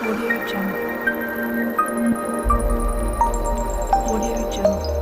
Audio Jungle. Audio Jungle.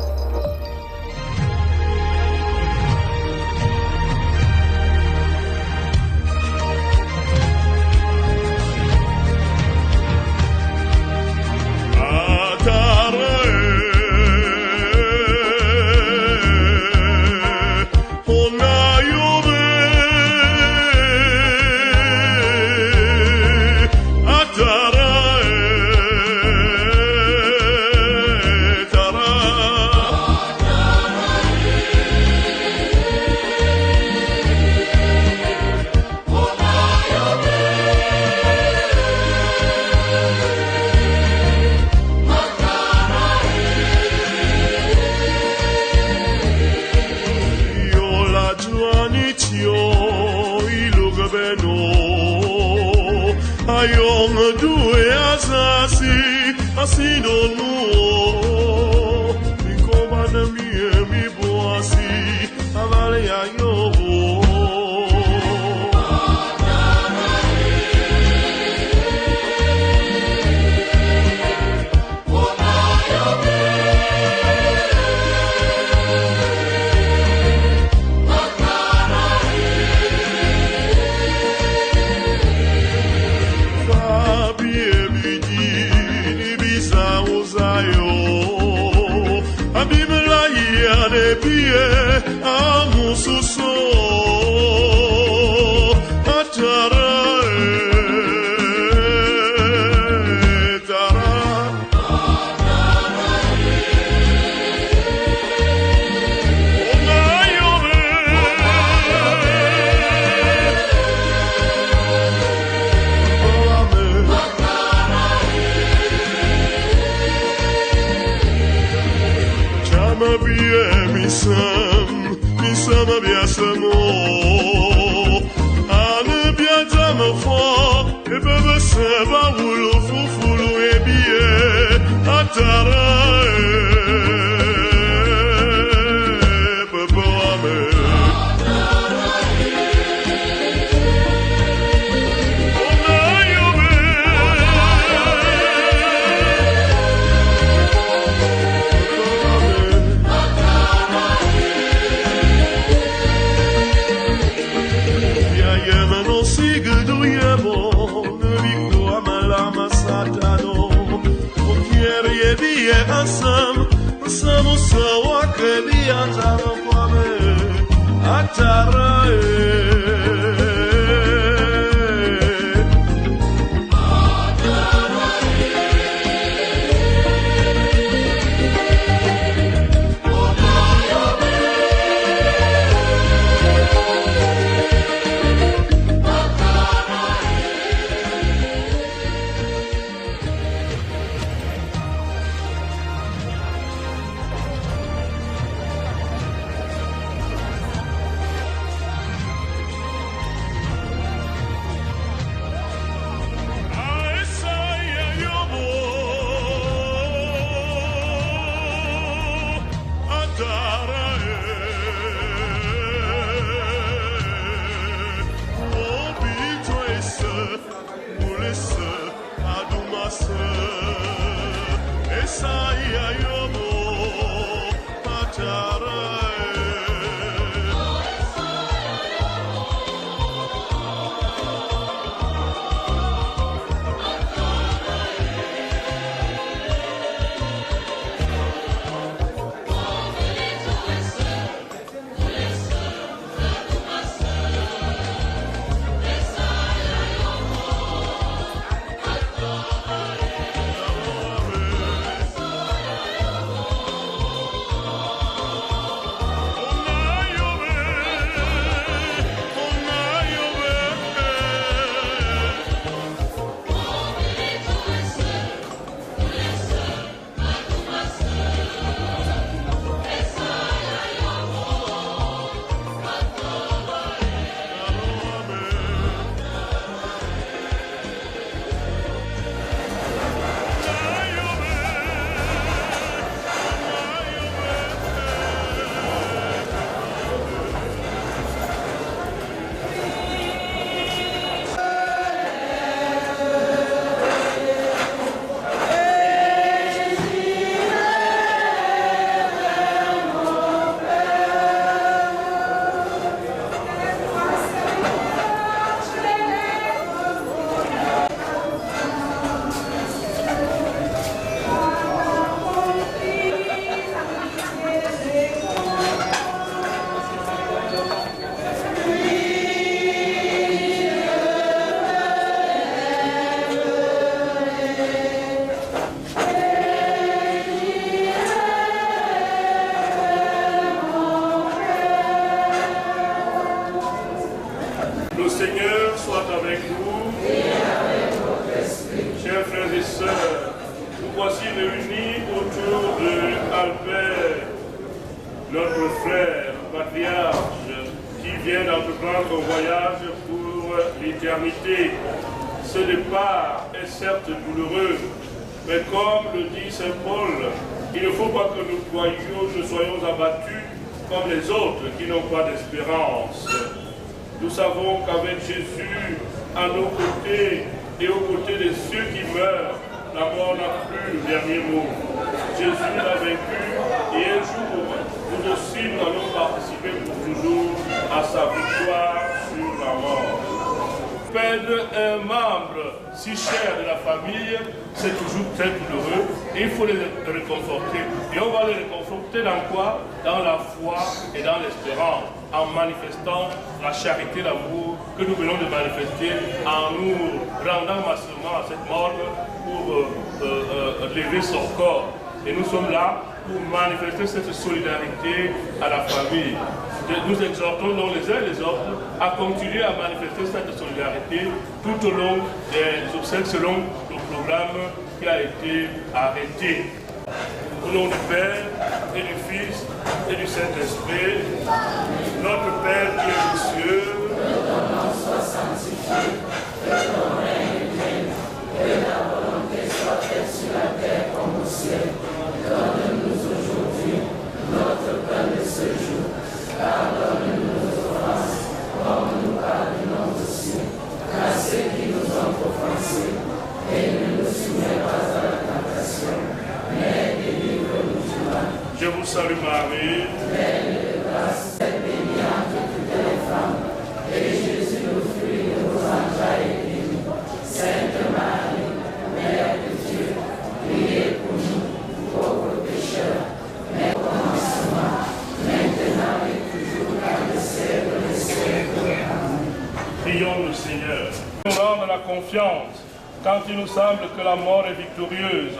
Ayong due asasi asido nuo mi komana mi boasi avale ayobo amususo atara Sama biasamo ale biatama fo ebebe seba wulu fufulu ebie atara bebo ame Asam sawa kebiasaan kami acara notre frère patriarche qui vient d'entreprendre un voyage pour l'éternité. Ce départ est certes douloureux, mais comme le dit Saint Paul, il ne faut pas que nous soyons abattus comme les autres qui n'ont pas d'espérance. Nous savons qu'avec Jésus à nos côtés et aux côtés de ceux qui meurent, la mort n'a plus le dernier mot. Jésus l'a vaincu et un jour, nous aussi, nous allons participer pour toujours à sa victoire sur la mort. Perdre un membre si cher de la famille, c'est toujours très douloureux et il faut les réconforter. Et on va les réconforter dans quoi? Dans la foi et dans l'espérance, en manifestant la charité, l'amour que nous venons de manifester, en nous rendant massivement à cette mort pour lever son corps. Et nous sommes là pour manifester cette solidarité à la famille. Nous exhortons donc les uns et les autres à continuer à manifester cette solidarité tout au long des obsèques selon le programme qui a été arrêté. Au nom du Père et du Fils et du Saint-Esprit, notre Père qui est aux cieux, que ton nom soit sanctifié, que ton règne vienne, que ta volonté soit faite sur la terre comme au ciel. Donne-nous aujourd'hui notre pain de ce jour. Pardonne-nous nos offenses, comme nous pardonnons aussi à ceux qui nous ont offensés. Et ne nous soumets pas à la tentation, mais délivre-nous du mal. Je vous salue Marie, pleine de grâce, bénie entre toutes les femmes, et Jésus, le fruit de vos entrailles, est béni. Sainte Marie, Mère de Dieu, priez pour nous, pauvres pécheurs, mais au commencement, maintenant et toujours, dans le siècle des siècles. Prions le Seigneur. Nous rendre la confiance quand il nous semble que la mort est victorieuse.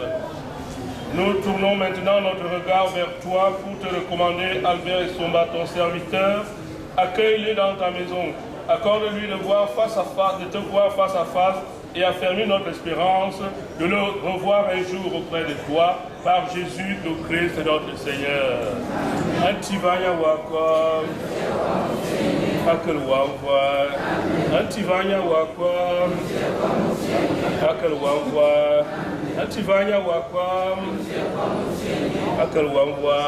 Nous tournons maintenant notre regard vers toi pour te recommander Albert et Somba, ton serviteur. Accueille-les dans ta maison. Accorde-lui de te voir face à face et affermis notre espérance de le revoir un jour auprès de toi par Jésus le Christ notre Seigneur. Antivanya wakwa, akelwangwa, antivanya wakwa, akelwangwa, antivanya wakwa, akelwangwa.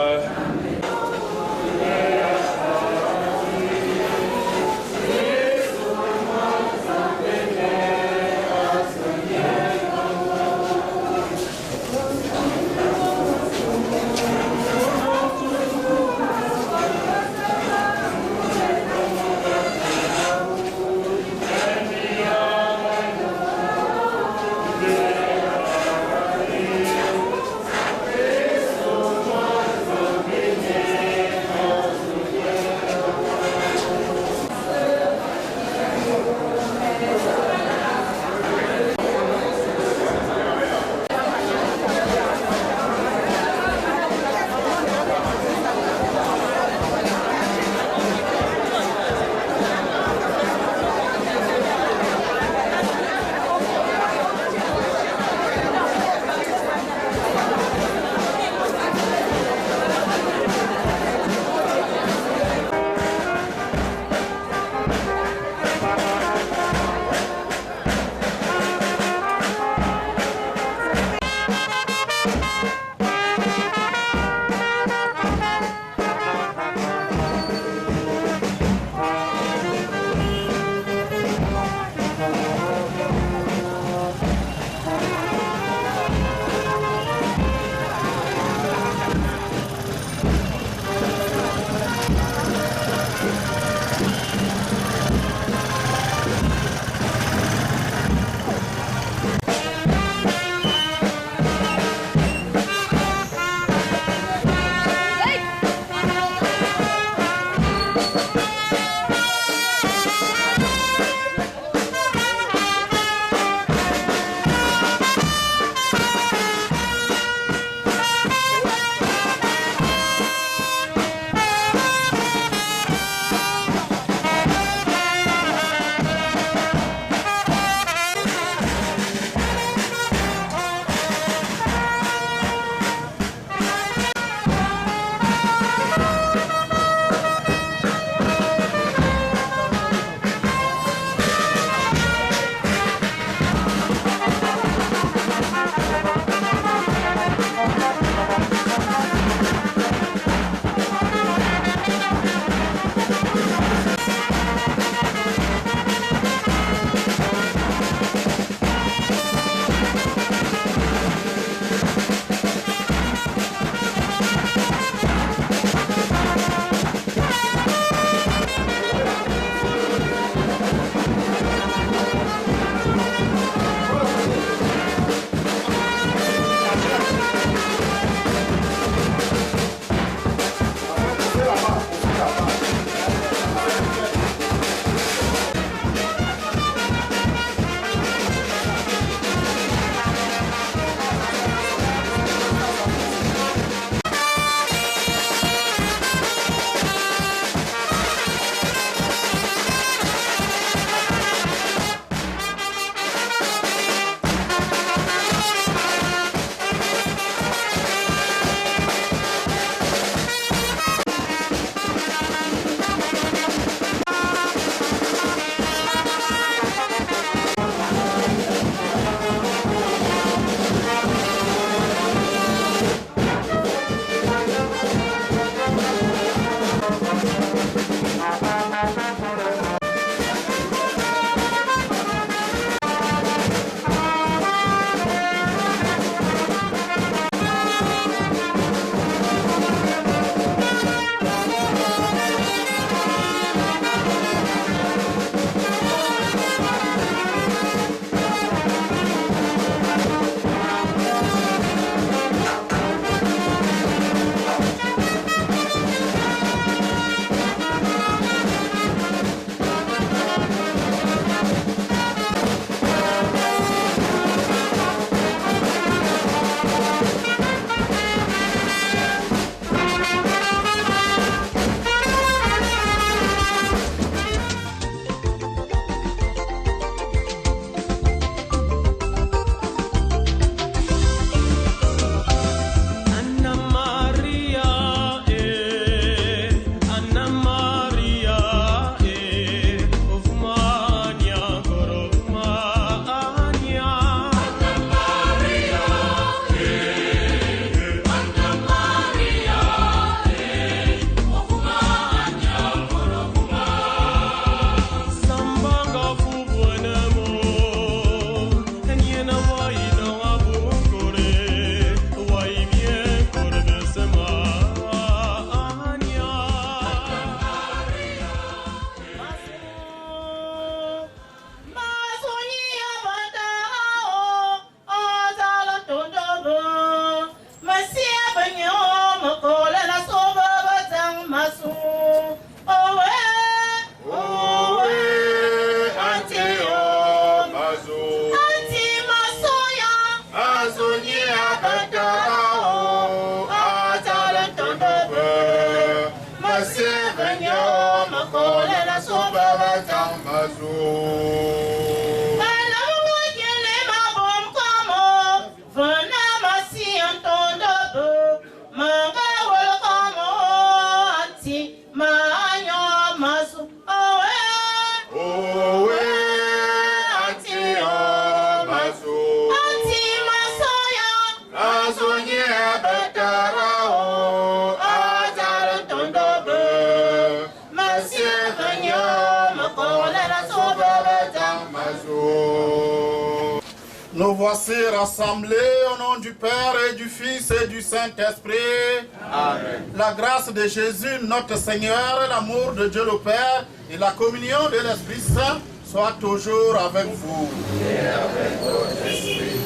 Nous voici rassemblés au nom du Père et du Fils et du Saint-Esprit. Amen. La grâce de Jésus, notre Seigneur, l'amour de Dieu le Père et la communion de l'Esprit Saint soient toujours avec vous. Et avec votre esprit.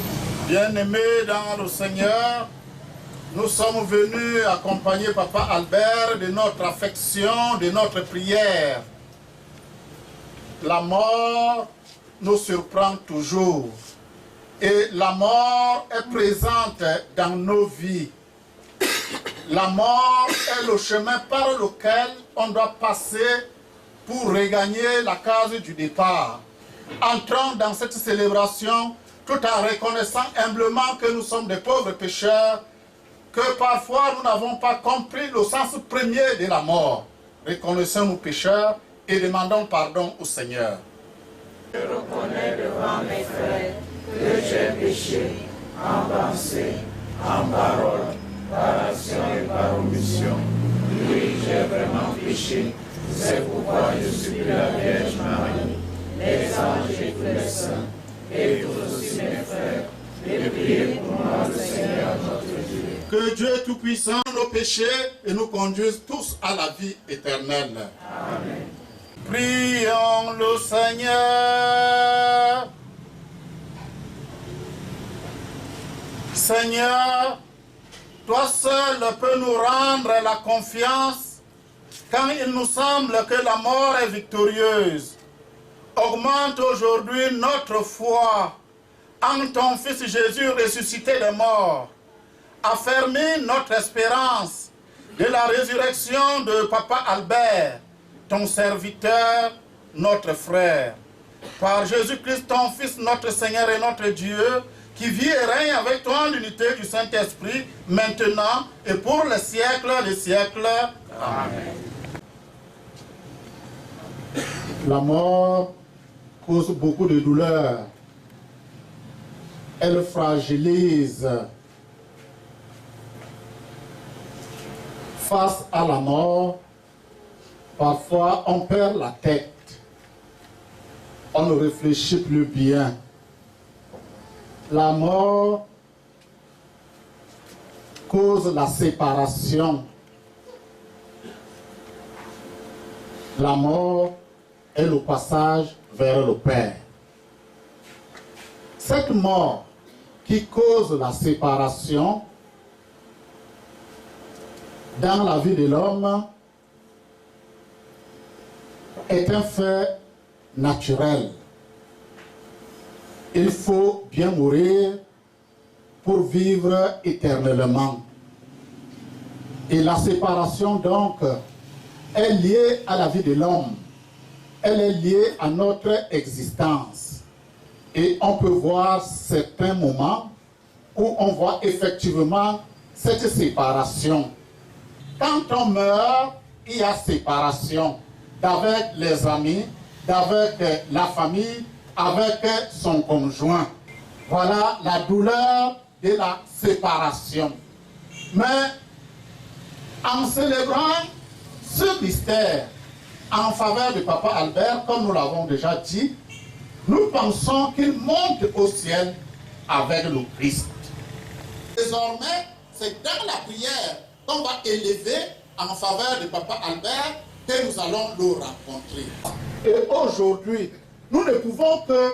Bien-aimés dans le Seigneur, nous sommes venus accompagner Papa Albert de notre affection, de notre prière. La mort nous surprend toujours. Et la mort est présente dans nos vies. La mort est le chemin par lequel on doit passer pour regagner la case du départ. Entrons dans cette célébration tout en reconnaissant humblement que nous sommes des pauvres pécheurs, que parfois nous n'avons pas compris le sens premier de la mort. Reconnaissons nos pécheurs et demandons pardon au Seigneur. Je reconnais devant mes frères que j'ai péché en pensée, en parole, par action et par omission. Oui, j'ai vraiment péché. C'est pourquoi je supplie la Vierge Marie, les anges et tous les saints, et tous aussi mes frères, de prier pour moi le Seigneur notre Dieu. Que Dieu Tout-Puissant nos péchés et nous conduise tous à la vie éternelle. Amen. Prions le Seigneur. Seigneur, toi seul peux nous rendre la confiance quand il nous semble que la mort est victorieuse. Augmente aujourd'hui notre foi en ton Fils Jésus ressuscité des morts. Affermis notre espérance de la résurrection de Papa Albert, ton serviteur, notre frère. Par Jésus-Christ, ton Fils, notre Seigneur et notre Dieu, qui vit et règne avec toi en l'unité du Saint-Esprit, maintenant et pour les siècles des siècles. Amen. La mort cause beaucoup de douleur. Elle fragilise. Face à la mort, parfois on perd la tête. On ne réfléchit plus bien. La mort cause la séparation. La mort est le passage vers le Père. Cette mort qui cause la séparation dans la vie de l'homme est un fait naturel. Il faut bien mourir pour vivre éternellement. Et la séparation donc est liée à la vie de l'homme. Elle est liée à notre existence. Et on peut voir certains moments où on voit effectivement cette séparation. Quand on meurt, il y a séparation d'avec les amis, d'avec la famille, avec son conjoint. Voilà la douleur de la séparation. Mais en célébrant ce mystère en faveur de Papa Albert, comme nous l'avons déjà dit, nous pensons qu'il monte au ciel avec le Christ. Désormais, c'est dans la prière qu'on va élever en faveur de Papa Albert que nous allons le rencontrer. Et aujourd'hui, nous ne pouvons que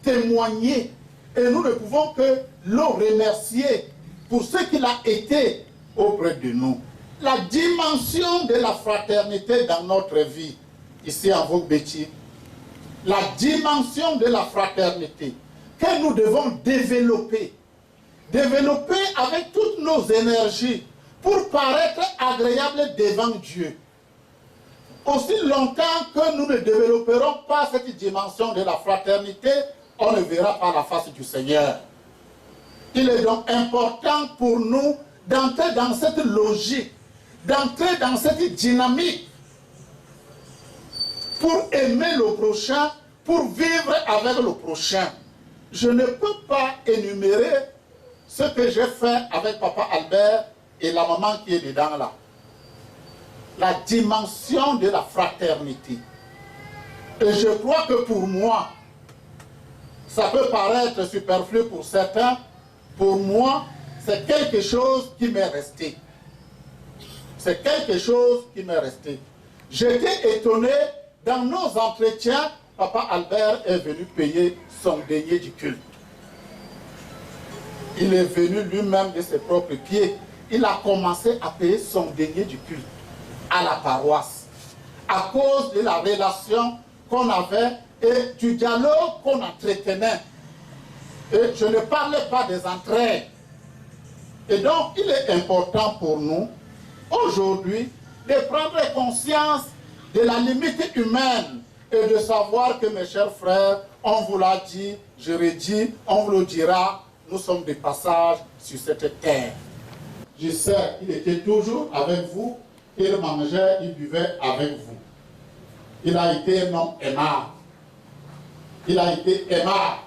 témoigner et nous ne pouvons que le remercier pour ce qu'il a été auprès de nous. La dimension de la fraternité dans notre vie, ici à Vaugbéti, la dimension de la fraternité que nous devons développer avec toutes nos énergies pour paraître agréables devant Dieu. Aussi longtemps que nous ne développerons pas cette dimension de la fraternité, on ne verra pas la face du Seigneur. Il est donc important pour nous d'entrer dans cette logique, d'entrer dans cette dynamique pour aimer le prochain, pour vivre avec le prochain. Je ne peux pas énumérer ce que j'ai fait avec Papa Albert et la maman qui est dedans là. La dimension de la fraternité. Et je crois que pour moi, Ça peut paraître superflu pour certains. Pour moi, c'est quelque chose qui m'est resté. C'est quelque chose qui m'est resté. J'étais étonné, dans nos entretiens, Papa Albert est venu payer son denier du culte. Il est venu lui-même de ses propres pieds. Il a commencé à payer son denier du culte à la paroisse, à cause de la relation qu'on avait et du dialogue qu'on entretenait. Et je ne parlais pas des entrailles. Et donc, il est important pour nous, aujourd'hui, de prendre conscience de la limite humaine et de savoir que, mes chers frères, on vous l'a dit, je redis, on vous le dira, nous sommes de passage sur cette terre. Je sais qu'il était toujours avec vous, il mangeait, il buvait avec vous. Il a été un homme aimable. Il a été aimable.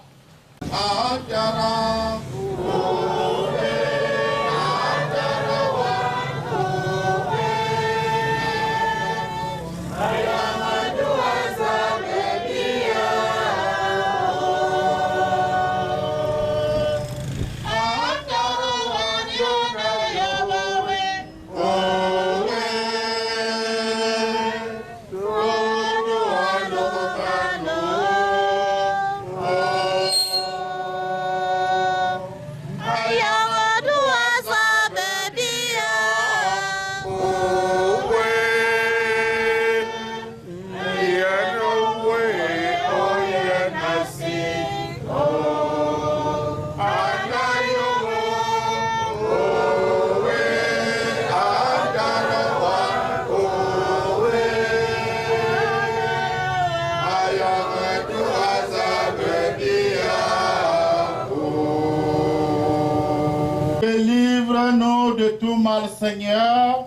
Délivre-nous de tout mal, Seigneur.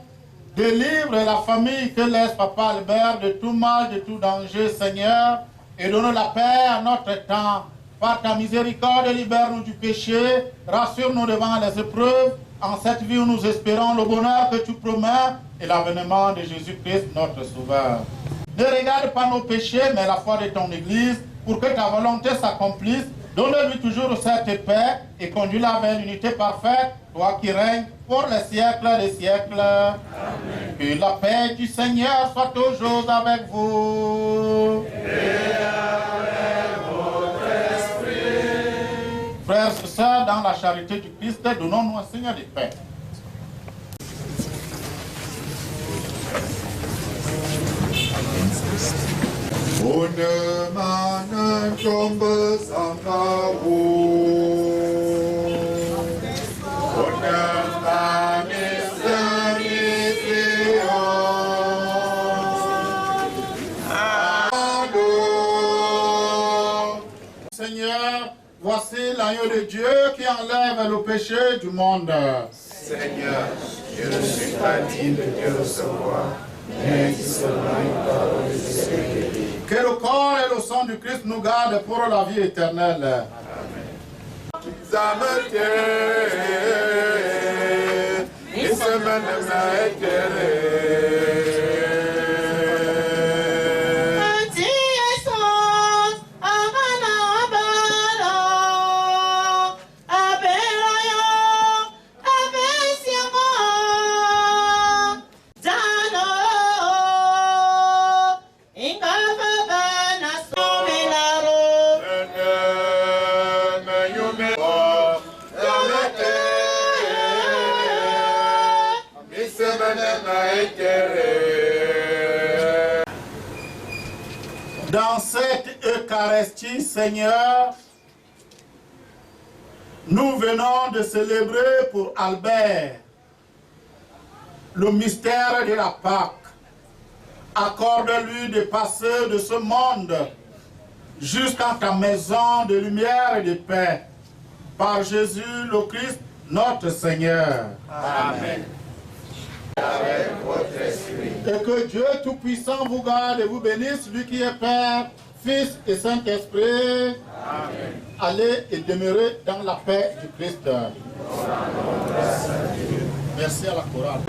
Délivre la famille que laisse Papa Albert de tout mal, de tout danger, Seigneur. Et donne la paix à notre temps. Par ta miséricorde, libère-nous du péché. Rassure-nous devant les épreuves. En cette vie où nous espérons le bonheur que tu promets et l'avènement de Jésus-Christ, notre Sauveur. Ne regarde pas nos péchés, mais la foi de ton Église, pour que ta volonté s'accomplisse. Donne-lui toujours cette paix et conduis-la vers l'unité parfaite, toi qui règnes pour les siècles des siècles. Amen. Que la paix du Seigneur soit toujours avec vous. Et avec votre esprit. Frères et sœurs, dans la charité du Christ, donnons-nous un signe de paix. Unemanen tombe sangawu. Seigneur, voici l'agneau de Dieu qui enlève le péché du monde. Seigneur, je ne suis pas digne de te recevoir, mais dis seulement une parole et je serai guéri. Que le corps et le sang du Christ nous gardent pour la vie éternelle. Amen. Dans cette Eucharistie, Seigneur, nous venons de célébrer pour Albert le mystère de la Pâque. Accorde-lui de passer de ce monde jusqu'à ta maison de lumière et de paix. Par Jésus le Christ, notre Seigneur. Amen. Avec votre esprit. Et que Dieu Tout-Puissant vous garde et vous bénisse, lui qui est Père, Fils et Saint-Esprit. Amen. Allez et demeurez dans la paix du Christ. Merci à la chorale.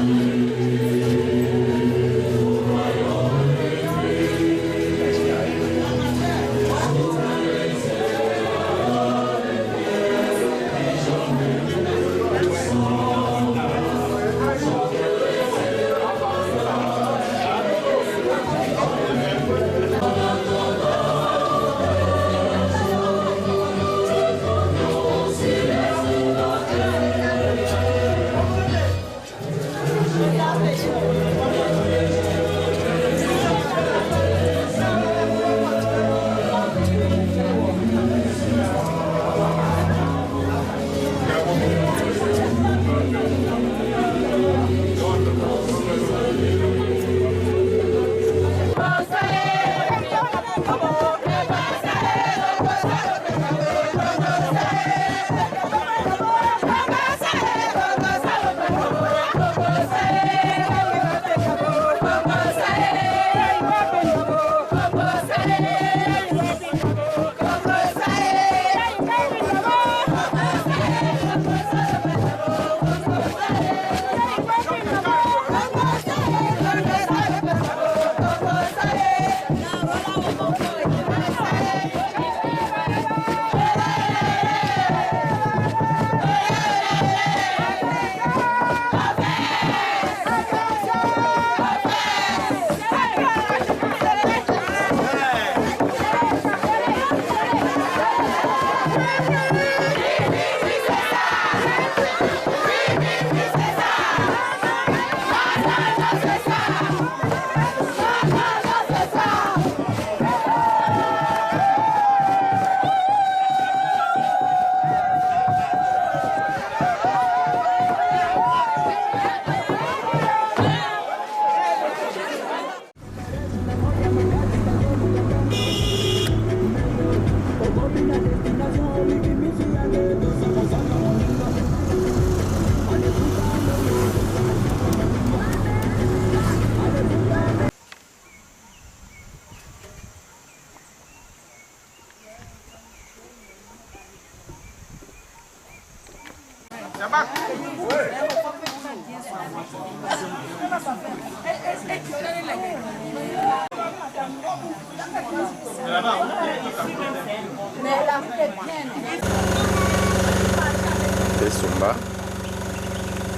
Sumba,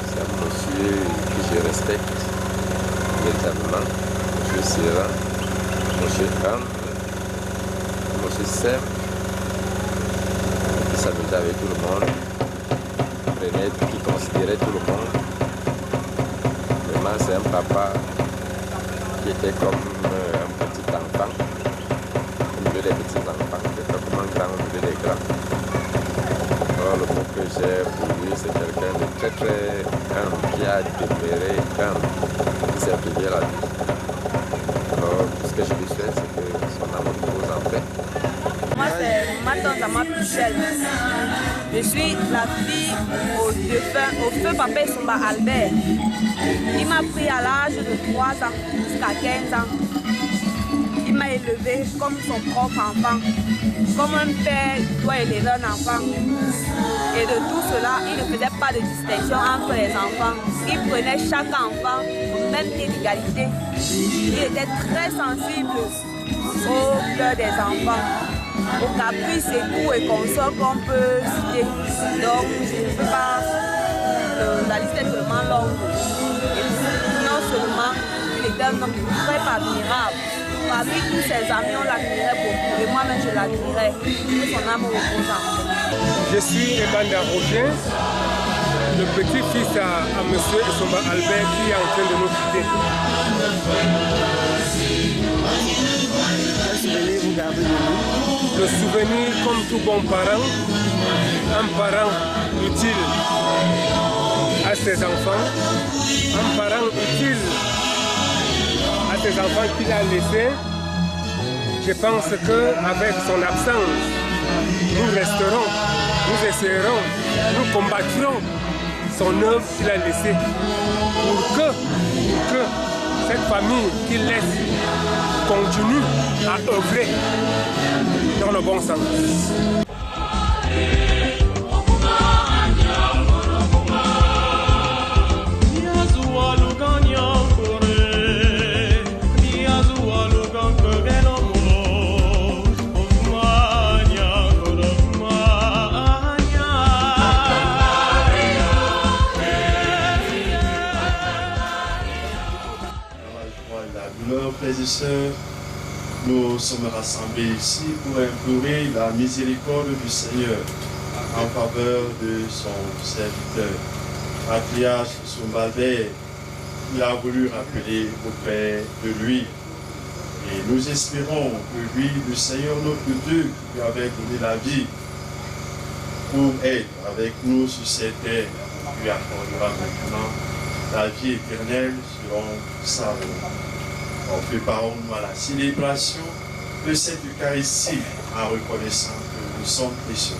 c'est un monsieur que je respecte véritablement, monsieur Sera, monsieur Humble, monsieur Sem, qui s'amusait avec tout le monde, qui considérait tout le monde. Vraiment, c'est un papa qui était comme un petit enfant, au milieu des petits enfants, qui était comme un grand au milieu des grands. Alors, le mot que j'ai pour lui, c'est quelqu'un de très très humble, qui a demeuré humble, qui s'est privé la vie. Alors, ce que je lui souhaite, c'est que son amour repose en paix. Moi, c'est ma tante à ma Michel. Je suis la fille au feu papa Sumba Albert. Il m'a pris à l'âge de 3 ans jusqu'à 15 ans. Il m'a élevé comme son propre enfant. Comme un père doit élever un enfant. Et de tout cela, il ne faisait pas de distinction entre les enfants. Il prenait chaque enfant au même pied d'égalité. Il était très sensible aux pleurs des enfants, aux caprices et goûts et consorts qu'on peut citer. Donc, je ne peux pas, la liste est tellement longue. Et non seulement, il était un homme très admirable. Parmi tous ses amis, on l'admirait beaucoup. Et moi-même, je l'admirais. Que son âme repose en paix. Je suis Ebanda Roger, le petit-fils à M. Sumba Albert qui est en train de nous quitter. Quel souvenir vous gardez de nous? Le souvenir, comme tout bon parent, un parent utile à ses enfants, un parent utile à ses enfants qu'il a laissés. Je pense qu'avec son absence, nous resterons, nous essayerons, nous combattrons son œuvre qu'il a laissée pour que cette famille qu'il laisse continue à œuvrer dans le bon sens. Frères et sœurs, nous sommes rassemblés ici pour implorer la miséricorde du Seigneur en faveur de son serviteur, Patriarche Sumba Albert. Il a voulu rappeler auprès de lui. Et nous espérons que lui, le Seigneur notre Dieu, qui avait donné la vie pour être avec nous sur cette terre, lui accordera maintenant la vie éternelle selon sa volonté. Préparons-nous à la célébration de cette Eucharistie en reconnaissant que nous sommes précieux.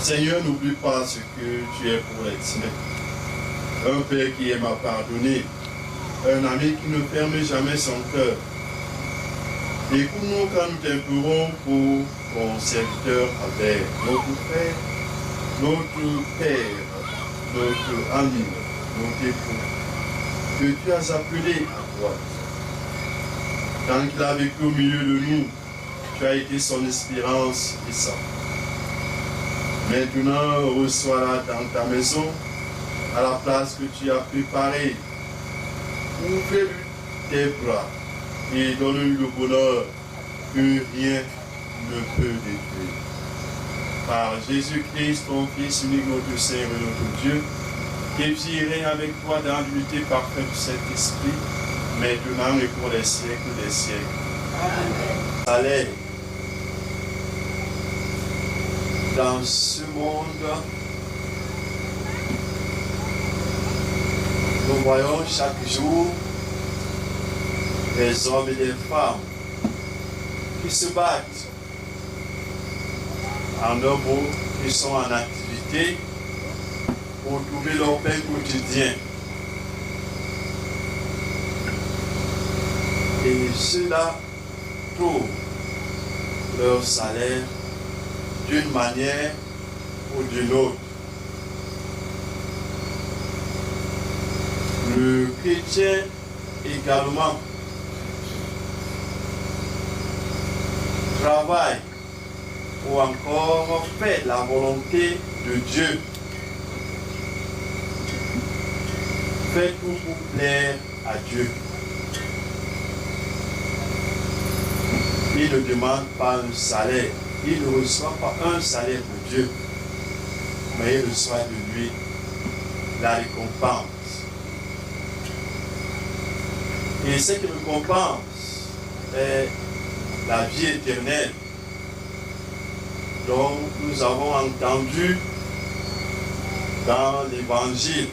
Seigneur, n'oublie pas ce que tu es pour les tiens. Un Père qui aime à pardonner, un ami qui ne ferme jamais son cœur. Écoute-nous quand nous t'implorons pour ton serviteur Albert, notre frère, notre père, notre ami, notre époux, que tu as appelé à toi. Tant qu'il a vécu au milieu de nous, tu as été son espérance et ça. Maintenant, reçois-la dans ta maison, à la place que tu as préparée. Ouvre-lui tes bras et donne-lui le bonheur que rien ne peut détruire. Par Jésus-Christ, ton Fils unique, notre Seigneur et notre Dieu, qui vit et règne avec toi dans l'unité parfaite du Saint-Esprit, maintenant et pour les siècles des siècles. Amen. Allez. Dans ce monde, nous voyons chaque jour des hommes et des femmes qui se battent, en un mot, qui sont en activité pour trouver leur pain quotidien. Et ceux-là trouvent leur salaire d'une manière ou d'une autre. Le chrétien également travaille ou encore fait la volonté de Dieu. Fait tout pour plaire à Dieu. Il ne demande pas un salaire. Il ne reçoit pas un salaire de Dieu, mais il reçoit de lui la récompense. Et cette récompense est la vie éternelle dont nous avons entendu dans l'Évangile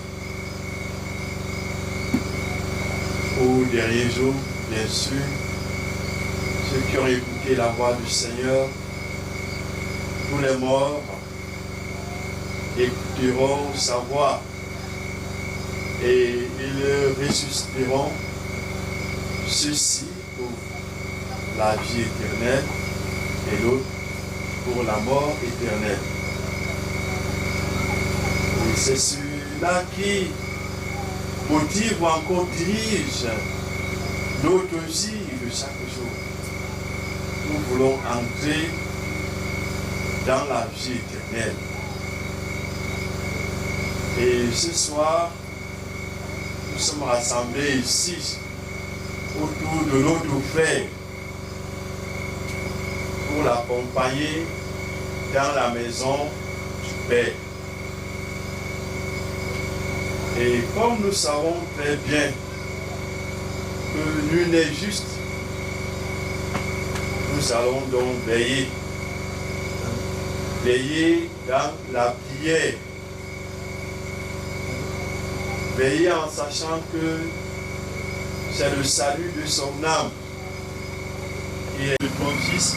au dernier jour, bien sûr. Ceux qui ont écouté la voix du Seigneur, tous les morts écouteront sa voix et ils ressusciteront, ceci pour la vie éternelle et l'autre pour la mort éternelle. Et c'est celui-là qui motive ou encore dirige notre vie de chaque jour. Nous voulons entrer dans la vie éternelle. Et ce soir, nous sommes rassemblés ici autour de notre frère pour l'accompagner dans la maison du Père. Et comme nous savons très bien que nul n'est juste, nous allons donc veiller dans la prière, veiller en sachant que c'est le salut de son âme qui est de ton Fils.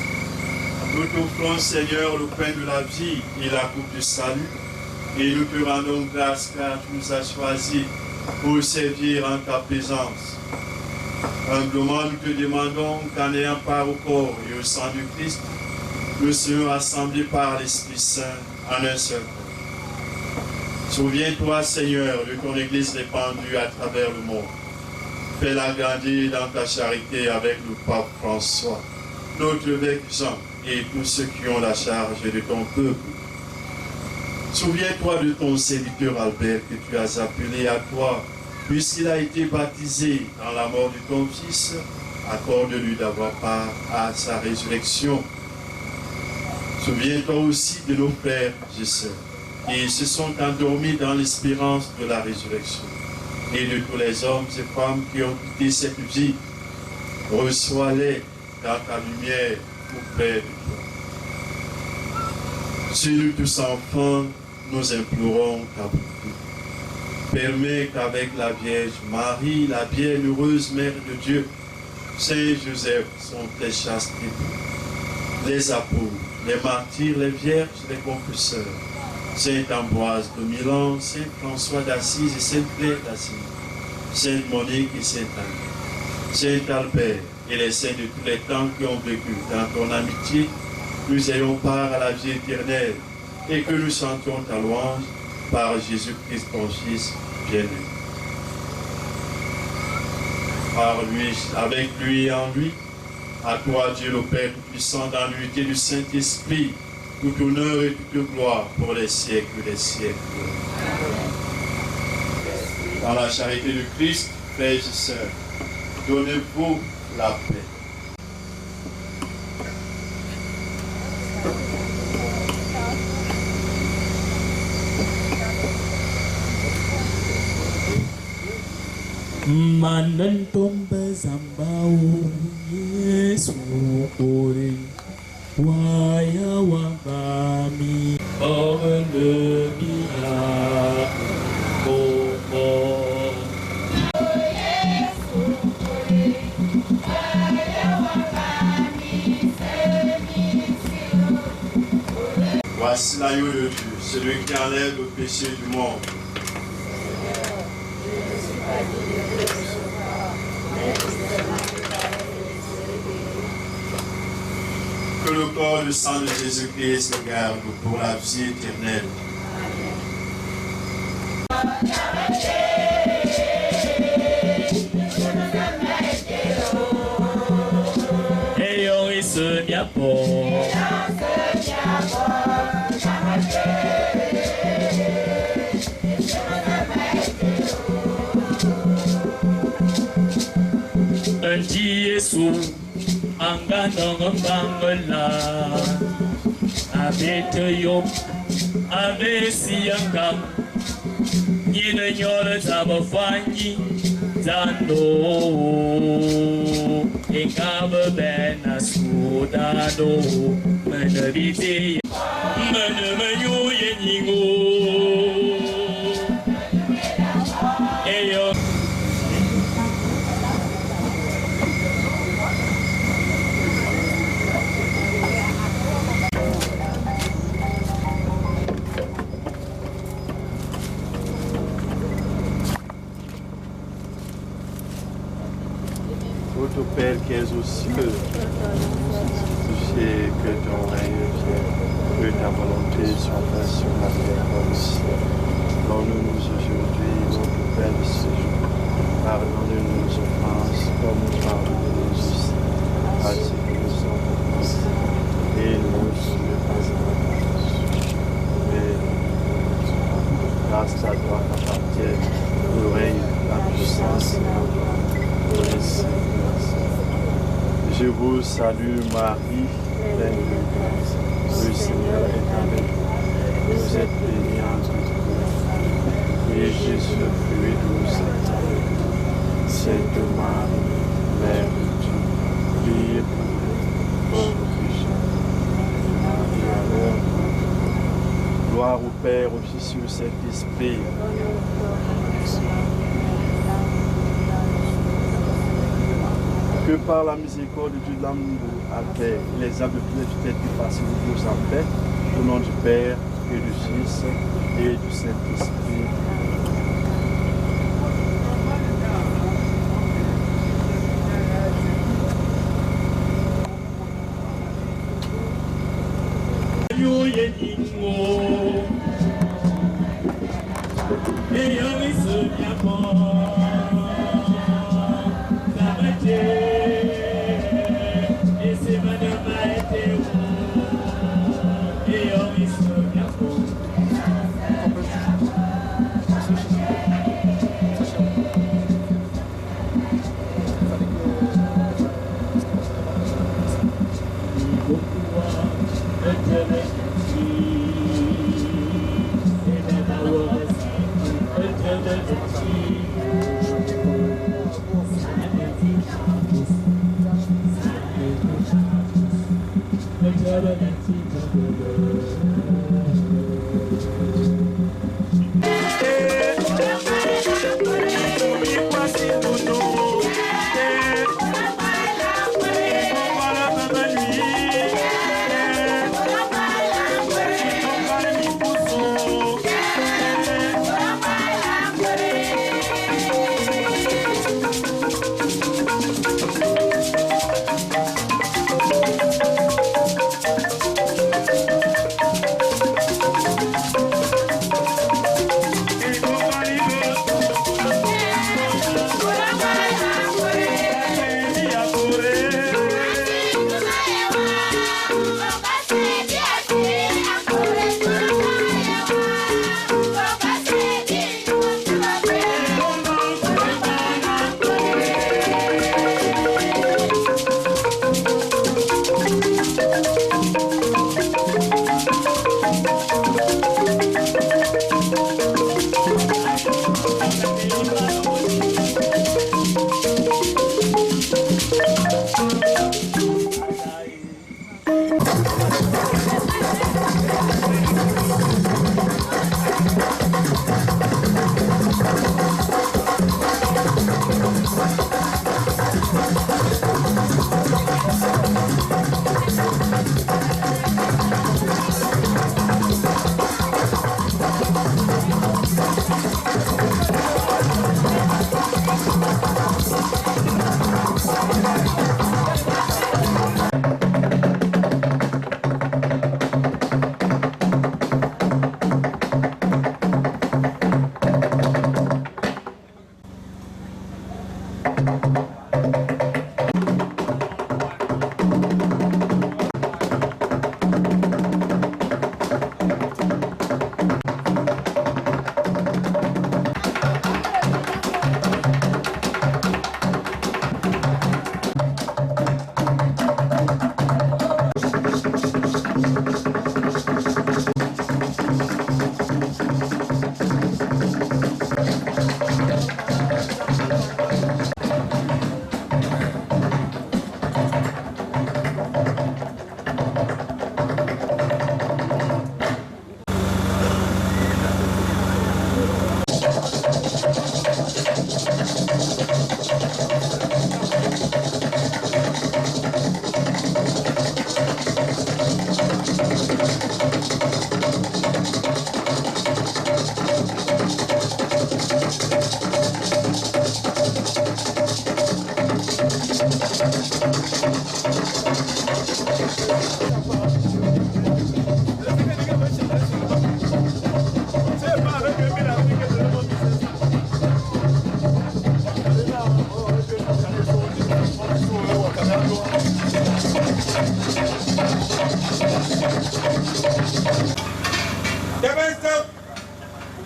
Nous t'offrons, Seigneur, le pain de la vie et la coupe du salut, et nous te rendons grâce car tu nous as choisis pour servir en ta présence. Humblement, nous te demandons qu'en ayant part au corps et au sang du Christ, nous soyons rassemblés par l'Esprit Saint en un seul corps. Souviens-toi, Seigneur, de ton Église répandue à travers le monde. Fais-la grandir dans ta charité avec le pape François, notre évêque Jean et tous ceux qui ont la charge de ton peuple. Souviens-toi de ton serviteur Albert que tu as appelé à toi, puisqu'il a été baptisé dans la mort de ton fils. Accorde-lui d'avoir part à sa résurrection. Souviens-toi aussi de nos frères et sœurs qui se sont endormis dans l'espérance de la résurrection, et de tous les hommes et femmes qui ont quitté cette vie. Reçois-les dans ta lumière auprès de toi. Sur nous tous enfants, nous implorons ta bonté. Permets qu'avec la Vierge Marie, la bienheureuse Mère de Dieu, Saint Joseph, son très chaste époux, les apôtres, les martyrs, les vierges, les confesseurs, Saint Ambroise de Milan, Saint François d'Assise et Sainte Claire d'Assise, Sainte Monique et Saint Anne, Saint Albert et les saints de tous les temps qui ont vécu dans ton amitié, nous ayons part à la vie éternelle et que nous chantions ta louange par Jésus-Christ, ton Fils bien-aimé. Par lui, avec lui et en lui, à toi Dieu le Père Tout-Puissant, dans l'unité du Saint-Esprit, tout honneur et toute gloire pour les siècles des siècles. Dans la charité de Christ, frères et sœurs, donnez-vous la paix. Manan tomba zambao Yesu kore waya wabami le mia komo. Voici l'agneau de Dieu, celui qui enlève le péché du monde. Que le corps et le sang de Jésus-Christ le garde pour la vie éternelle. Ayons ce diapos. Yesu angano ngambala abeteyo abesiyanga nyina nyora zabafanyi zando engaba bena sudado menabite menemenyo yenyingo eyo. Ô Père qui es aux cieux, sais que ton règne vienne, que ta volonté soit faite sur la terre comme ici. Donne-nous aujourd'hui notre pain de ce jour. Pardonne-nous nos offenses, comme nous pardonnons aussi à ceux qui nous ont offensés. Et ne nous soumets pas à la tentation, mais grâce à toi qu'appartiennent le règne, la puissance et la gloire pour les siècles. Je vous salue Marie, pleine de grâce. Le Seigneur est avec vous. Vous êtes bénie entre toutes les femmes. Et Jésus, le fruit de vos entrailles, Sainte Marie, Mère de Dieu, priez pour nous, pauvres pécheurs, et à l'heure de notre mort. Gloire au Père, au Fils et au Saint-Esprit. Que par la miséricorde de Dieu de l'amour à paix, les âmes de tous les fidèles qui passent nous tous en paix, au nom du Père et du Fils et du Saint-Esprit.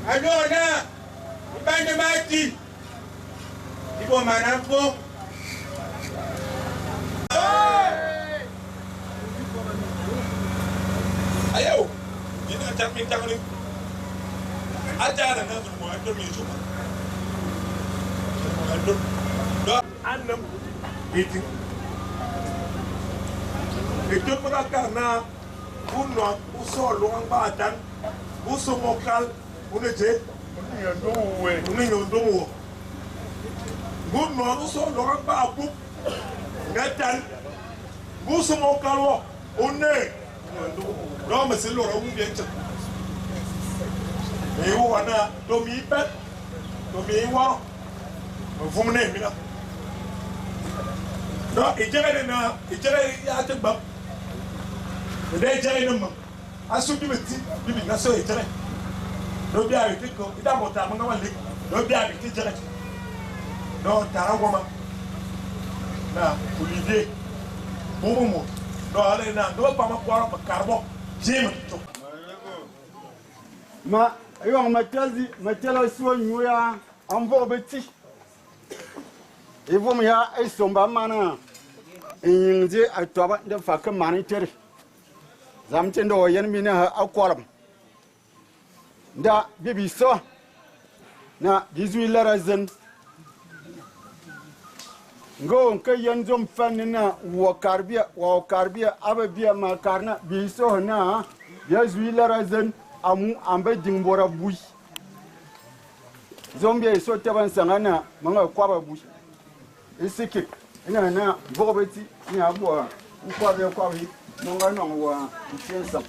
Alors là, il va de bâti. Il va m'en ayo, ini macam bintang ni. Ajar nak semua ada minum. Ada, anam itu. Itu perkara uno usul orang badan, usul mokal, uneje, unyondowo. Uno usul orang babu, ngatan, usul mokal wo, une. Non, mais c'est le roi bien sûr. Mais où on a Domi Pet, Domi Wa, vous menez, mina. Non, il dirait à te battre. Il dirait non. À ce que tu me dis, tu me dis, il dirait. Non, bien avec toi, il a monté à mon avis. Non, bien avec toi, direct. Non, t'as un woman. Là, pour l'idée. Bon mot. Non, allez, non, ne pas me croire au carbone. J'aime tout. Ma, on m'a dit, ma telle soin, nous ya, en beau petit. Et vous me ya, et son bamana. Et il dit à toi, de faire que maniter. Zamtendo, yen mina à quoi? Da, bibi so. Na, 18 raisons. Go ke yanzom fanina wa karbia ababia makarna biso na ya zuila razan amu ambe dingbora bui zombie so taban sangana manga kwaba bui isiki ina na bobeti ni abwa kwabe nonga nongwa nsensa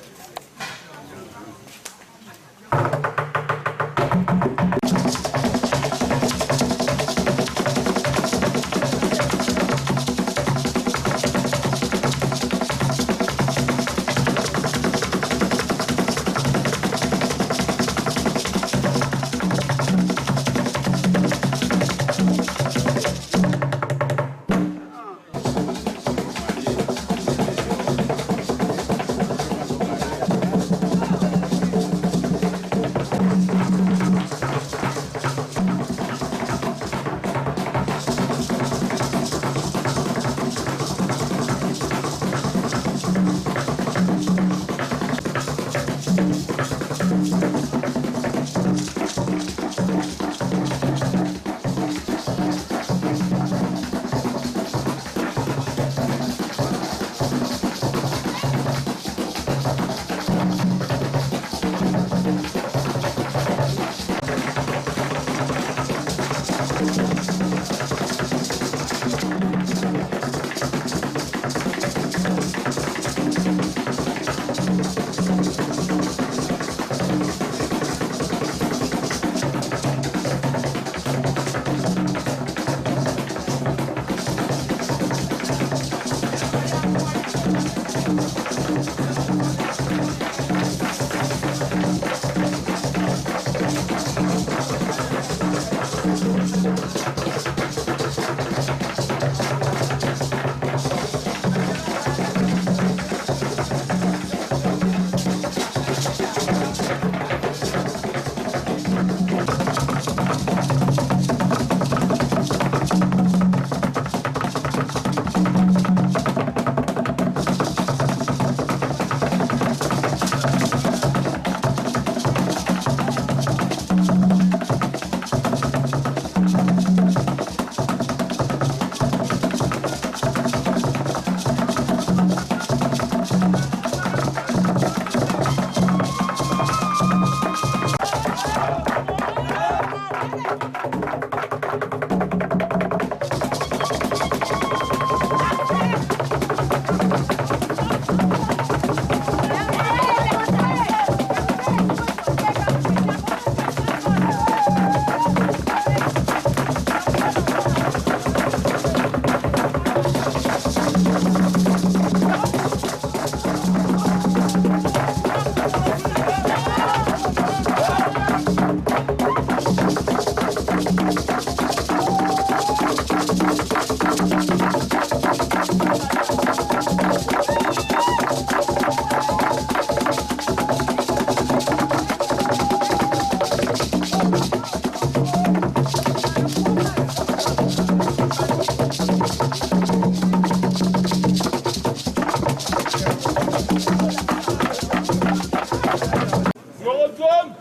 Tom.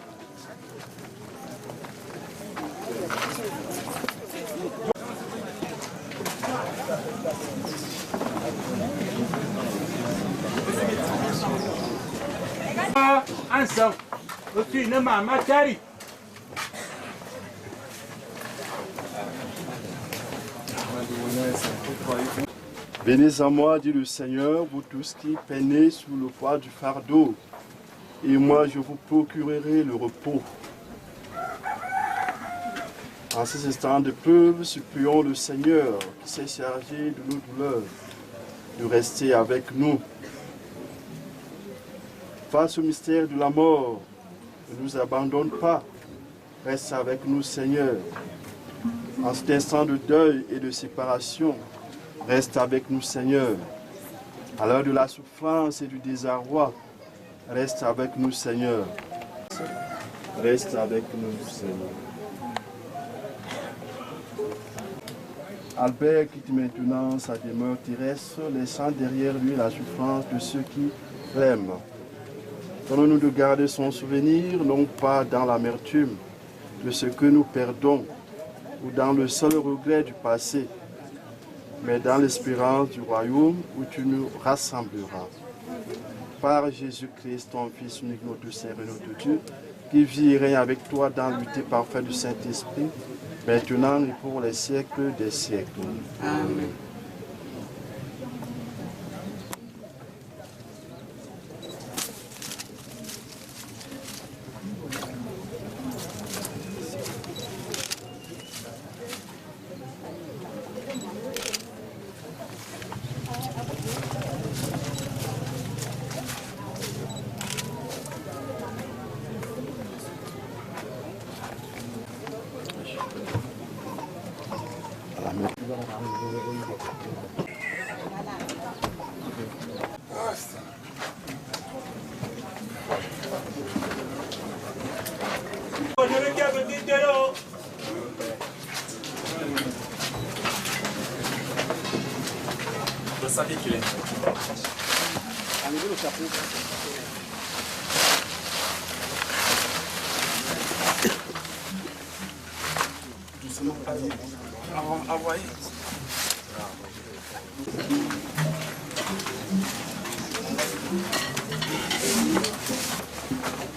Ensemble, aussi une maman Tari. Venez à moi, dit le Seigneur, vous tous qui peinez sous le poids du fardeau, et moi je vous procurerai le repos. En ces instants de peuple, supplions le Seigneur qui s'est chargé de nos douleurs, de rester avec nous. Face au mystère de la mort, ne nous abandonne pas, reste avec nous Seigneur. En cet instant de deuil et de séparation, reste avec nous Seigneur. À l'heure de la souffrance et du désarroi, reste avec nous Seigneur. Reste avec nous Seigneur. Albert quitte maintenant sa demeure terrestre, laissant derrière lui la souffrance de ceux qui l'aiment. Donnons-nous de garder son souvenir, non pas dans l'amertume de ce que nous perdons ou dans le seul regret du passé, mais dans l'espérance du royaume où tu nous rassembleras. Par Jésus-Christ, ton Fils unique, notre Seigneur et notre Dieu, qui vit et règne avec toi dans l'unité parfaite du Saint-Esprit, maintenant et pour les siècles des siècles. Amen. Je savais qu'il est. Enlevez le chapeau. Doucement, envoyez.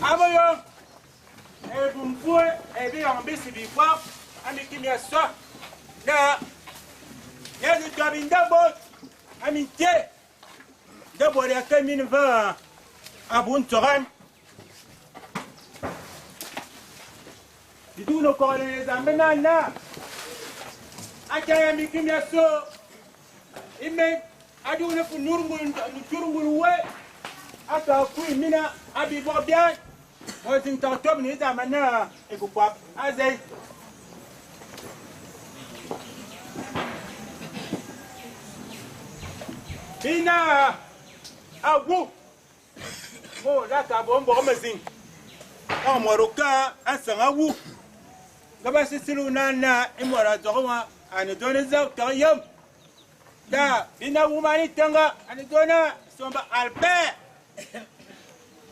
Avoyons. Et vous me pouvez aider en baisse du poids. Avec qui m'y soit. Là. Il y a du cabine d'abord. Amitié. D'abord, il y a 2020 à Buntoran. Tout nos colonels amenana. Akaya mikimiaso. Ime aduna nurungul we. Aka kui mina abi bobian. Moi tin tantom ni zamana e kupap azay. Ina awu. Mo la ka bombo mazin. Ka moroka asanga wu. Gaba sisilu nana imora zogwa anidona zakta yam. Da bina wumani tanga anidona somba Albert.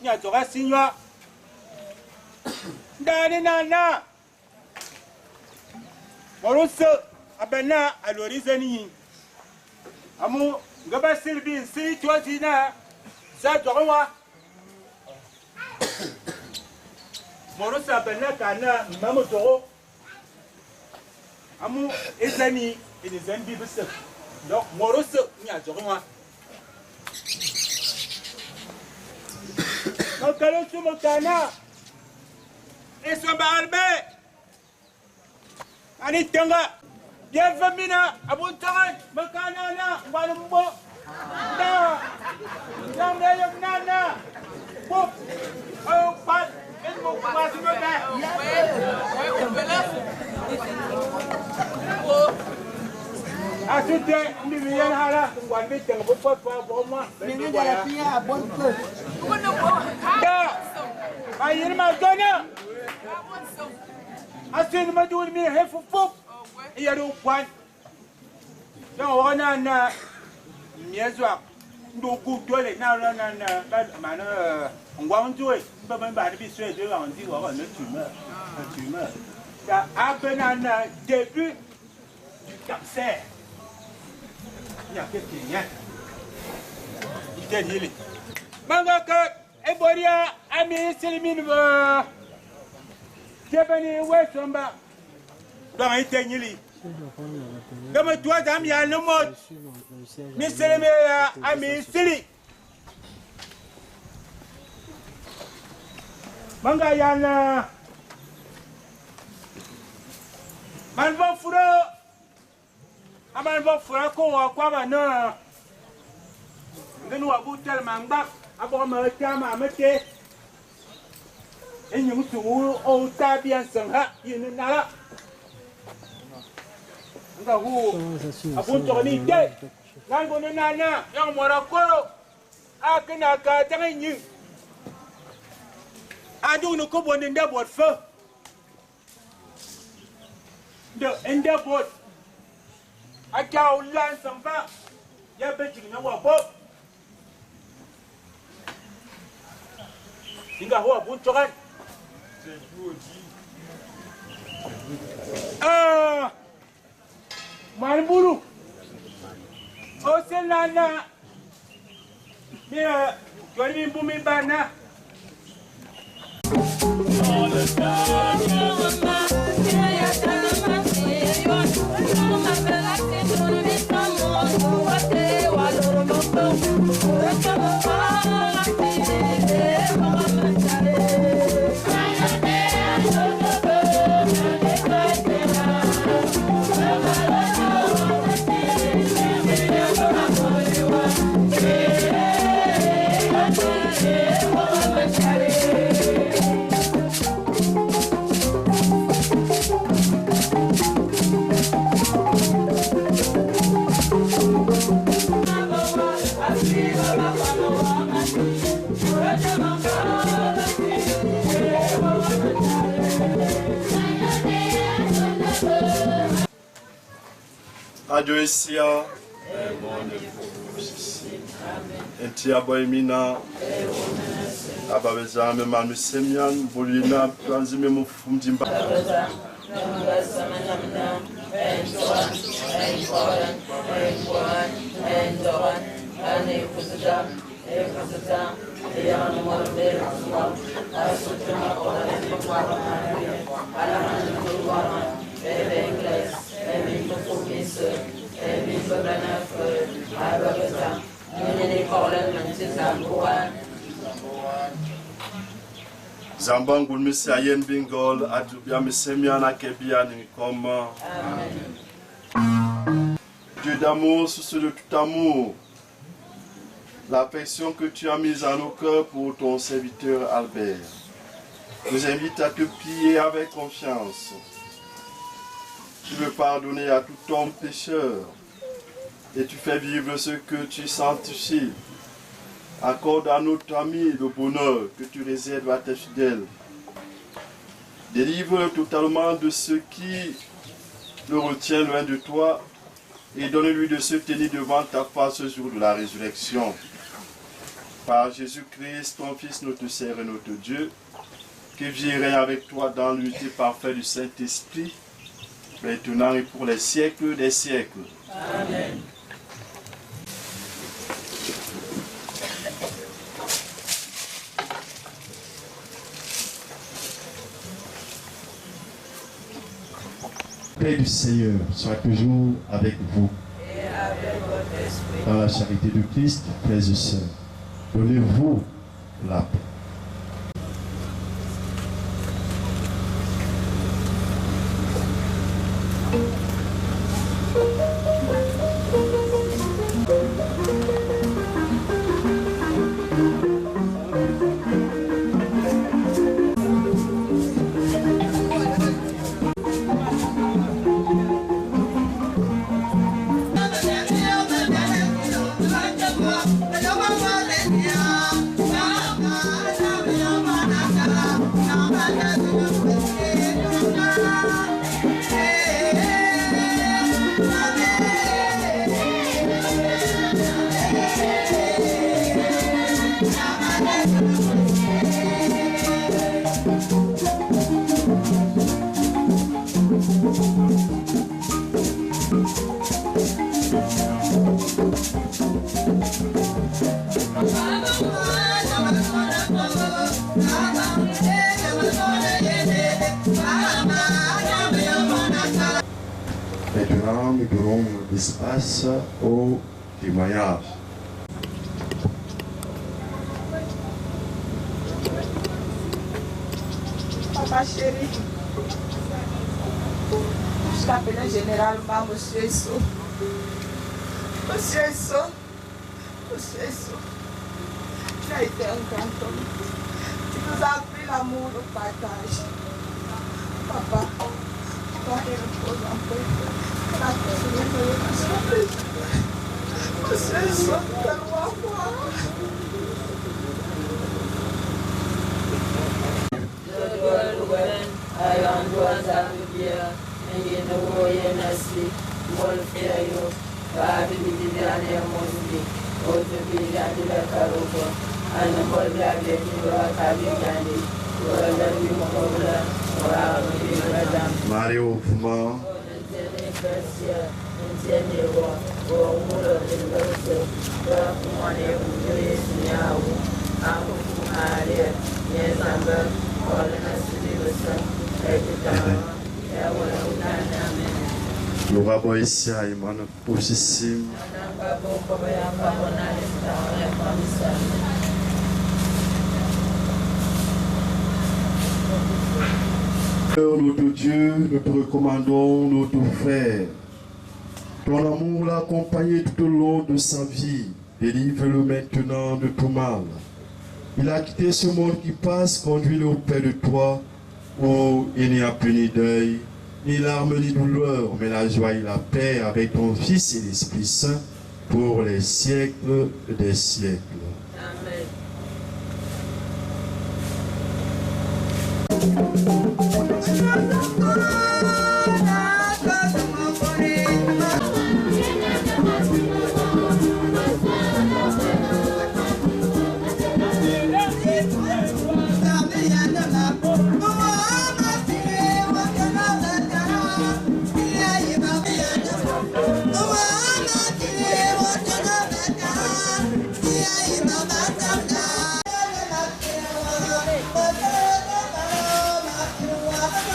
Nya zoga signwa. Dani nana. Moroso abena alorizani. Amu gaba silbin si tuatina sa zogwa. Moroso abena kana mamu zogo. Amu ezani ezani bibese donc moroso nya zorwa makalo sumokana esomba albe ani tanga bienvenue abuntaran makana na walumbo da nanga yamnana pop au pat esmo kwasino da Asute ndi viyen hala ngwambi tengo popo po moi. Ninga jala pia a bon peu. Da. Ayin ma dona. Asin ma dul mi hefu pop. Ya do kwan. Dan wana na miezwa ndo ku dole na ba mana On va en jouer. On va même pas aller sur les deux, on dit, on va le tumeur. Un tumeur. Il y a un début du cancer. Il y a quelqu'un. Il est dit. Mangaka, Eboria, Ami, Selimine, Jabani, Westomba. Dans les ténili. Comme toi, Dame, il y a le mot. Mais c'est le meilleur ami, Sili. Manga yana man va fura aman va fura ko kwa bana ngenu abu tel mangba abo ma tama mate enyu tu o ta bien sanga yin nala nga hu abu to ni de nango nana yang mora koro akena ka tangi adu no ko bon nda bot fa de nda bot aka ulan samba ya beji na wa bo singa ho bun toran manbulu o senana mi jori bumi bana. All the Adoesia Entia Boemina Ababeza Manu Semian Bolina Planzime Mufumdimba Zambangul Messiayen Bingol, Adubia Messemiana Kebiani comme Dieu d'amour, source de tout amour, l'affection que tu as mise en nos cœurs pour ton serviteur Albert, nous invite à te plier avec confiance. Tu veux pardonner à tout homme pécheur et tu fais vivre ce que tu sanctifies. Accorde à notre ami le bonheur que tu réserves à tes fidèles. Délivre totalement de ce qui le retient loin de toi et donne-lui de se tenir devant ta face ce jour de la résurrection. Par Jésus-Christ, ton Fils, notre Seigneur et notre Dieu, qui vit et règne avec toi dans l'unité parfaite du Saint-Esprit, maintenant et pour les siècles des siècles. Amen. Paix du Seigneur soit toujours avec vous. Et avec votre esprit. Dans la charité de Christ, frères et sœurs, donnez-vous la paix. Bye. maintenant, nous donnons l'espace au témoignage. Papa chéri, je t'appelais généralement Monsieur Esso. Monsieur Esso, Monsieur Esso, tu as été un grand homme. Tu nous as appris l'amour, le partage. Papa, toi qui reposes en paix, que la paix de Dieu Monsieur Esso, fais-moi voir. Mario Fuma. Lugar boisi aí, mano, puxíssimo. Notre Dieu, nous te recommandons notre frère. Ton amour l'a accompagné tout au long de sa vie. Délivre-le maintenant de tout mal. Il a quitté ce monde qui passe, conduit-le auprès de toi, où il n'y a plus ni deuil, ni larmes, ni douleur, mais la joie et la paix avec ton Fils et l'Esprit Saint pour les siècles des siècles. Amen.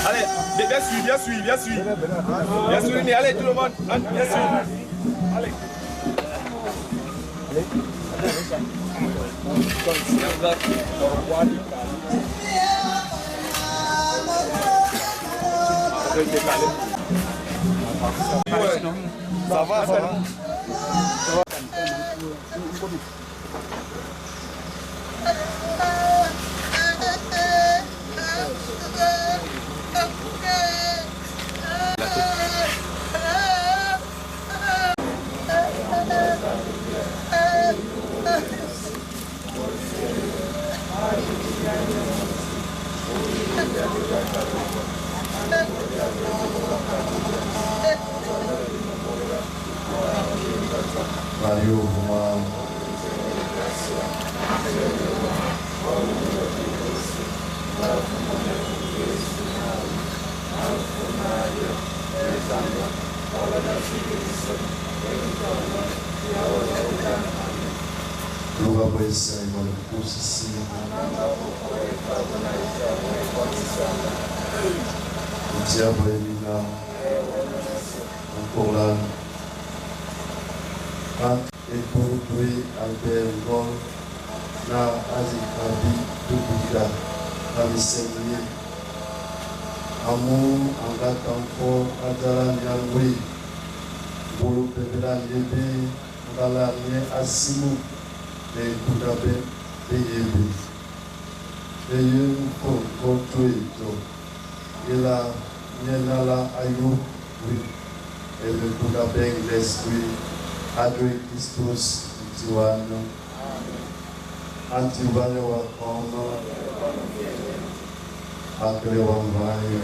Allez, bien suivi. Bien suivi, mais allez tout le monde, bien suivi. Allez. Ça va. Mario Fuma. Lugar boisi aí, mano, puxíssimo. O diabo ele não encore là. Et pour tuer Albert Gol, na Azikabi, Tubuka, na Missemie, Amour, Angatampo, Adara Nyangui, Bolo Pebela Yebe, Ngala Nye Asimu, et Kudabe, Yebe. Et Yen Kon tuer, et la Nyenala Ayou, et le Kudabe l'esprit. Adore Christus, Tiwano, Antiwale Wakono, Akle Wambaye,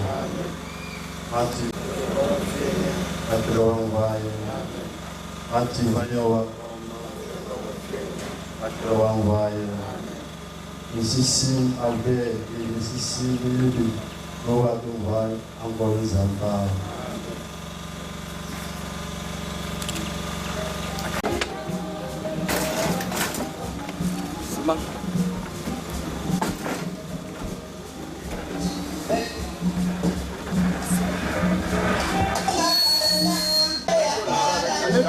Akle Wambaye, Antiwale Wakono, Akle Wambaye, Mississim Albert et Mississim Yudu, Nowadouvaye, Ambon Zamba.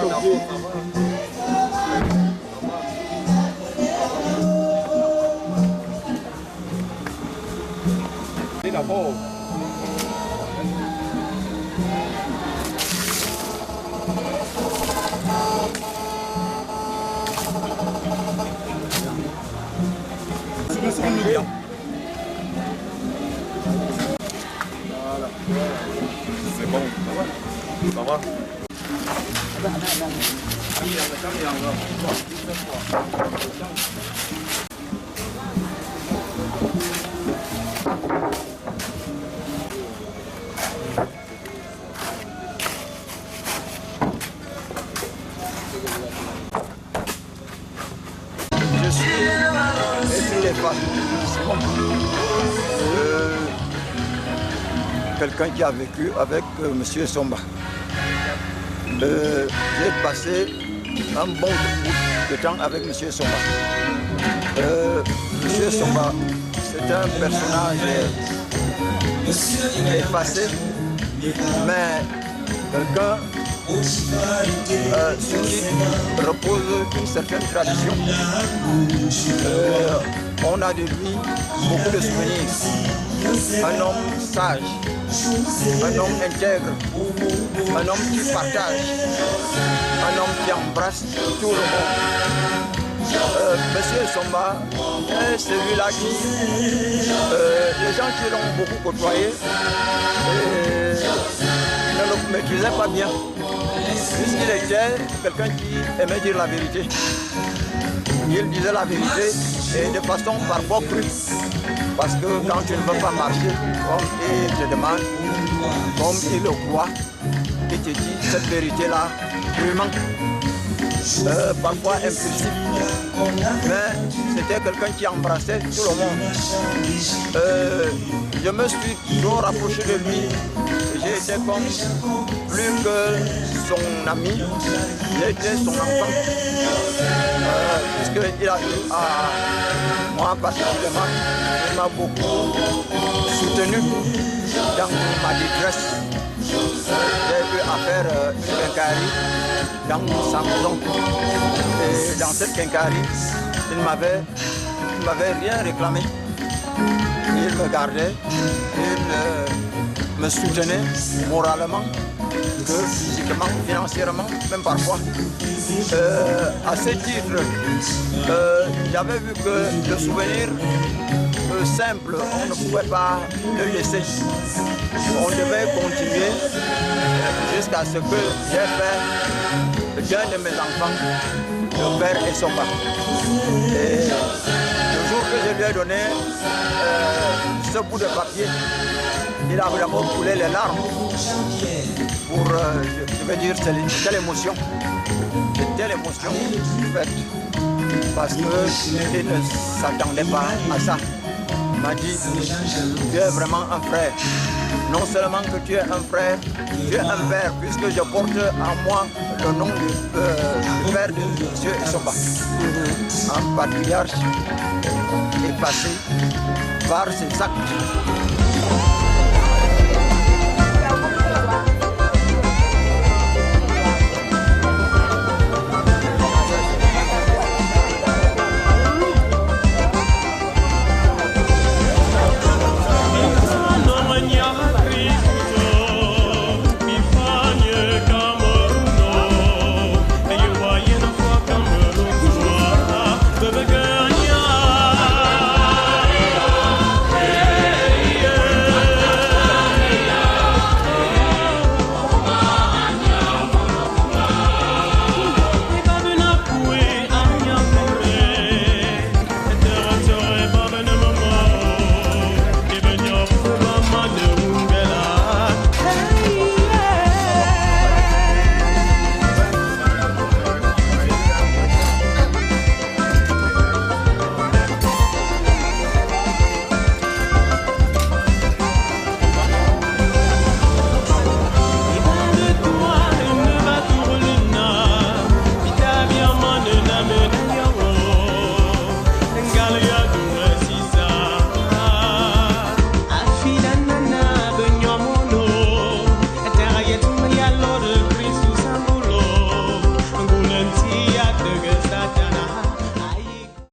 ton pied. D'abord. C'est bon. Ça va? Je suis Étienne Lépa, quelqu'un qui a vécu avec M. Somba. J'ai passé un bon bout de temps avec M. Somba. M. Somba, c'est un personnage effacé, mais quelqu'un sur qui repose une certaine tradition. On a de lui beaucoup de souvenirs. Un homme sage, un homme intègre, un homme qui partage, un homme qui embrasse tout le monde. Monsieur Somba est celui-là qui, les gens qui l'ont beaucoup côtoyé, ne le maîtrisaient pas bien, puisqu'il était quelqu'un qui aimait dire la vérité. Il disait la vérité et de façon parfois crue. Parce que quand tu ne veux pas marcher, comme il te demande, comme il le croit, il te dit cette vérité-là crûment. Parfois impulsif. Mais c'était quelqu'un qui embrassait tout le monde. Je me suis toujours rapproché de lui. J'ai été comme plus que son ami, j'ai été son enfant. Puisqu'il a eu à moi particulièrement, il m'a beaucoup soutenu dans ma détresse. J'ai eu à faire une quincaillerie dans sa maison. Et dans cette quincaillerie, il ne m'avait rien réclamé. Il me gardait, il me soutenait moralement, que physiquement, financièrement, même parfois. À ce titre, j'avais vu que le souvenir simple, on ne pouvait pas le laisser. On devait continuer jusqu'à ce que j'ai fait d'un de mes enfants, le père et son père. Et le jour que je lui ai donné ce bout de papier, il a vraiment coulé les larmes pour, je veux dire, c'était l'émotion. C'était l'émotion faite. Parce qu'il ne s'attendait pas à ça. Il m'a dit, tu es vraiment un frère. Non seulement que tu es un frère, tu es un père, puisque je porte en moi le nom du père de Dieu et Somba. Un patriarche est passé par ses actes.